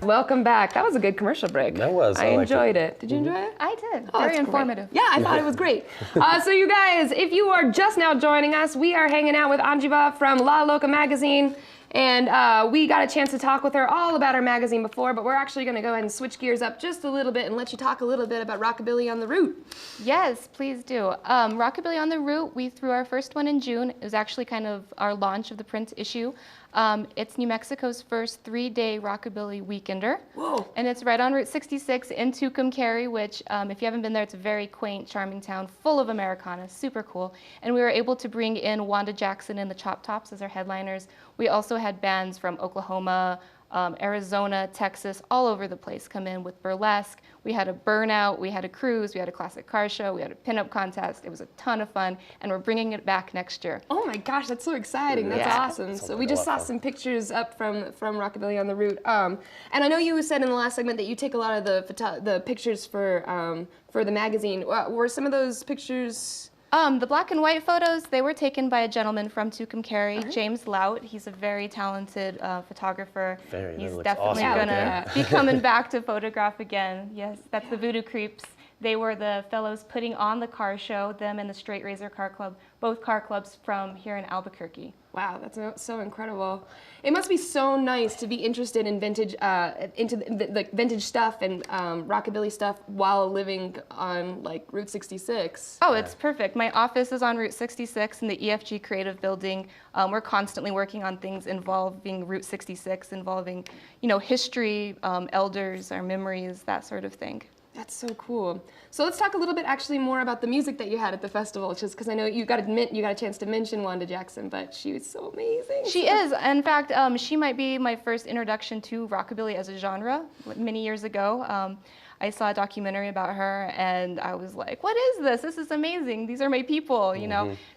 Welcome back. That was a good commercial break. That was. I enjoyed it. Did you enjoy it? I did. Oh, Very informative. Yeah, I thought it was great. So you guys, if you are just now joining us, we are hanging out with On-Ungelbah from La Loca magazine. And we got a chance to talk with her all about our magazine before, but we're actually going to go ahead and switch gears up just a little bit and let you talk a little bit about Rockabilly on the Route. Yes, please do. Rockabilly on the Route, we threw our first one in June. It was actually kind of our launch of the print issue. It's New Mexico's first 3-day Rockabilly weekender. Whoa. And it's right on Route 66 in Tucumcari, which if you haven't been there, it's a very quaint, charming town full of Americana, super cool. And we were able to bring in Wanda Jackson and the Chop Tops as our headliners. We also had bands from Oklahoma, Arizona, Texas, all over the place come in with burlesque. We had a burnout, we had a cruise, we had a classic car show, we had a pinup contest. It was a ton of fun, and we're bringing it back next year. Oh my gosh, that's so exciting. That's awesome. So we just saw some pictures up from Rockabilly on the Route. And I know you said in the last segment that you take a lot of the pictures for the magazine. Were some of those pictures... The black and white photos, they were taken by a gentleman from Tucumcari, James Lout. He's a very talented photographer. He's definitely awesome. gonna be coming back to photograph again. Yes, that's the Voodoo Creeps. They were the fellows putting on the car show, them and the Straight Razor Car Club, both car clubs from here in Albuquerque. Wow, that's so incredible. It must be so nice to be interested in vintage, into the vintage stuff and rockabilly stuff while living on like Route 66. Oh, it's perfect. My office is on Route 66 in the EFG Creative Building. We're constantly working on things involving Route 66, involving, history, elders, our memories, that sort of thing. That's so cool. So let's talk a little bit actually more about the music that you had at the festival, just because I know you got a chance to mention Wanda Jackson, but she was so amazing. She is. In fact, she might be my first introduction to rockabilly as a genre many years ago. I saw a documentary about her and I was like, what is this? This is amazing. These are my people,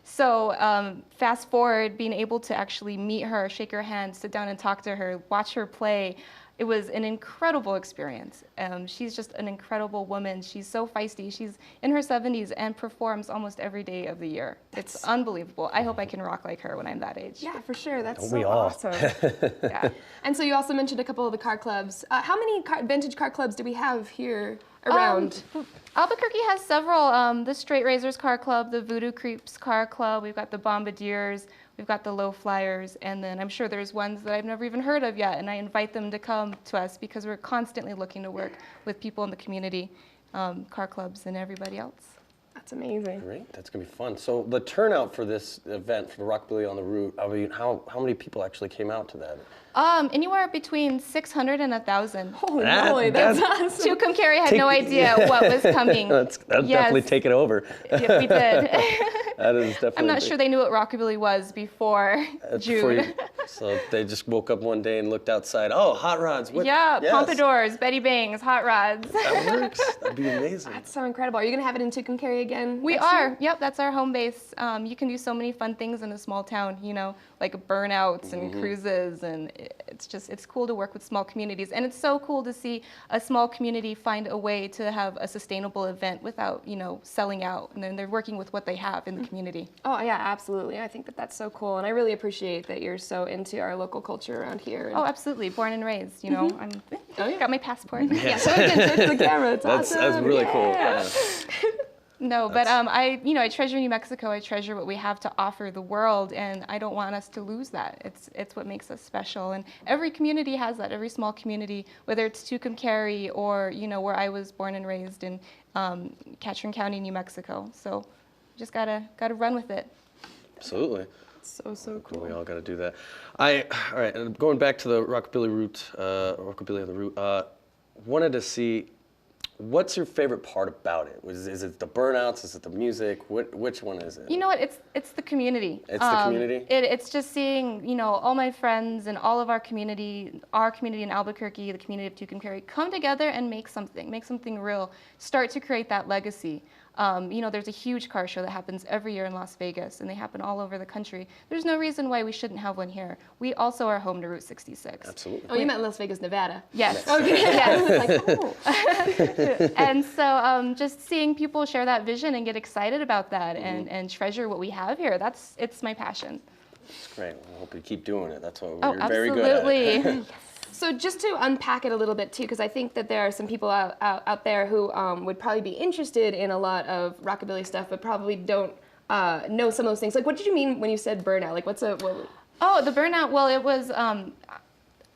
So fast forward, being able to actually meet her, shake her hand, sit down and talk to her, watch her play. It was an incredible experience. She's just an incredible woman. She's so feisty. She's in her 70s and performs almost every day of the year. It's unbelievable. I hope I can rock like her when I'm that age. Yeah, for sure. That's so awesome. Yeah. And so you also mentioned a couple of the car clubs. How many vintage car clubs do we have here around? Albuquerque has several. The Straight Razors Car Club, the Voodoo Creeps Car Club. We've got the Bombardiers. We've got the Low Flyers, and then I'm sure there's ones that I've never even heard of yet, and I invite them to come to us because we're constantly looking to work with people in the community, car clubs, and everybody else. That's amazing. Great, that's gonna be fun. So the turnout for this event, for the Rockabilly on the Route, I mean, how many people actually came out to that? Anywhere between 600 and 1,000. Holy moly, that's awesome. Tucumcari had no idea what was coming. That's definitely taken over. Yeah, we did. That is definitely. I'm not sure they knew what rockabilly was before June. So they just woke up one day and looked outside. Oh, hot rods. What? Yeah, yes. Pompadours, Betty Bangs, hot rods. That works. That'd be amazing. That's so incredible. Are you going to have it in Tucumcari again? We are. Yep, that's our home base. You can do so many fun things in a small town, like burnouts and cruises, and it's cool to work with small communities. And it's so cool to see a small community find a way to have a sustainable event without, selling out. And then they're working with what they have in the community. Oh, yeah, absolutely. I think that's so cool. And I really appreciate that you're so into our local culture around here. Oh, absolutely. Born and raised, I got my passport. Yeah, so again, show it to the camera. It's awesome. That's really cool. Yeah. No, but I treasure New Mexico. I treasure what we have to offer the world, and I don't want us to lose that. It's what makes us special, and every community has that. Every small community, whether it's Tucumcari or where I was born and raised in Catron County, New Mexico. So, just gotta run with it. Absolutely. So cool. We all got to do that. All right, and going back to the Rockabilly Route, Rockabilly on the Route, wanted to see. What's your favorite part about it? Is it the burnouts? Is it the music? Which one is it? You know what? It's the community. It's the community? It's just seeing, all my friends and all of our community in Albuquerque, the community of Tucumcari, come together and make something real, start to create that legacy. There's a huge car show that happens every year in Las Vegas, and they happen all over the country. There's no reason why we shouldn't have one here. We also are home to Route 66. Absolutely. Oh, you meant Las Vegas, Nevada. Yes. Okay. Yes. Like, and so just seeing people share that vision and get excited about that and treasure what we have here, it's my passion. That's great. I hope you keep doing it. That's what Oh, you're very good at. absolutely. Yes. So just to unpack it a little bit too, because I think that there are some people out there who would probably be interested in a lot of rockabilly stuff, but probably don't know some of those things. Like, what did you mean when you said burnout? Like, Oh, the burnout. Well, it was.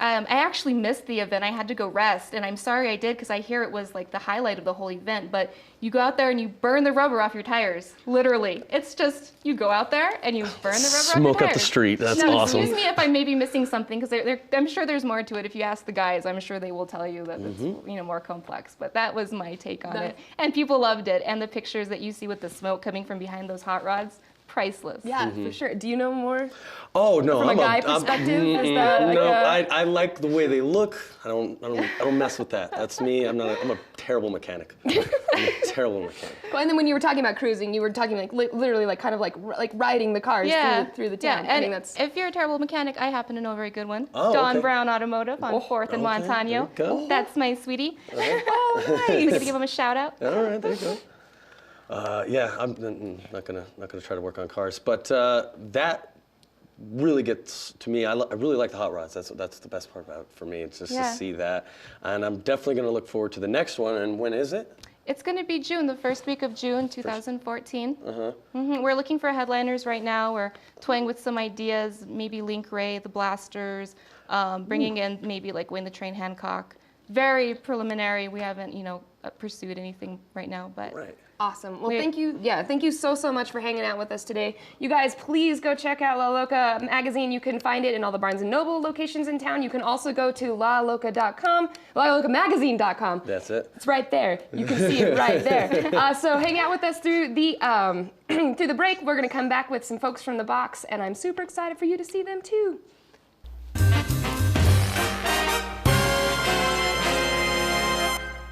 I actually missed the event. I had to go rest, and I'm sorry I did because I hear it was like the highlight of the whole event. But you go out there and you burn the rubber off your tires. Literally, it's just you go out there and you burn the rubber off your tires. Smoke up the street. That's awesome. Excuse me if I may be missing something, because I'm sure there's more to it. If you ask the guys, I'm sure they will tell you that it's more complex. But that was my take on it, and people loved it. And the pictures that you see with the smoke coming from behind those hot rods. Priceless. Yeah, for sure. Do you know more? Oh no, From a guy perspective, is that like no, I like the way they look. I don't mess with that. That's me. I'm a terrible mechanic. I'm a terrible mechanic. Well, and then when you were talking about cruising, you were talking like literally like kind of like riding the cars through the town. Yeah, and if you're a terrible mechanic, I happen to know a very good one. Oh, Don okay. Brown Automotive on 4th and Montano. There you go. That's my sweetie. Oh, nice. I'm gonna give him a shout out. All right, there you go. Yeah, I'm not gonna try to work on cars, but that really gets to me. I really like the hot rods. That's the best part about it for me. It's just to see that, and I'm definitely gonna look forward to the next one. And when is it? It's going to be June, the first week of June, 2014. We're looking for headliners right now. We're toying with some ideas, maybe Link Ray, the Blasters, bringing in maybe like Wayne the Train Hancock. Very preliminary. We haven't, pursued anything right now, but. Right. Awesome. Well, thank you. Yeah, thank you so much for hanging out with us today. You guys, please go check out La Loca magazine. You can find it in all the Barnes & Noble locations in town. You can also go to laloca.com, lalocamagazine.com. That's it. It's right there. You can see it right there. So hang out with us through the through the break. We're going to come back with some folks from the box, and I'm super excited for you to see them too.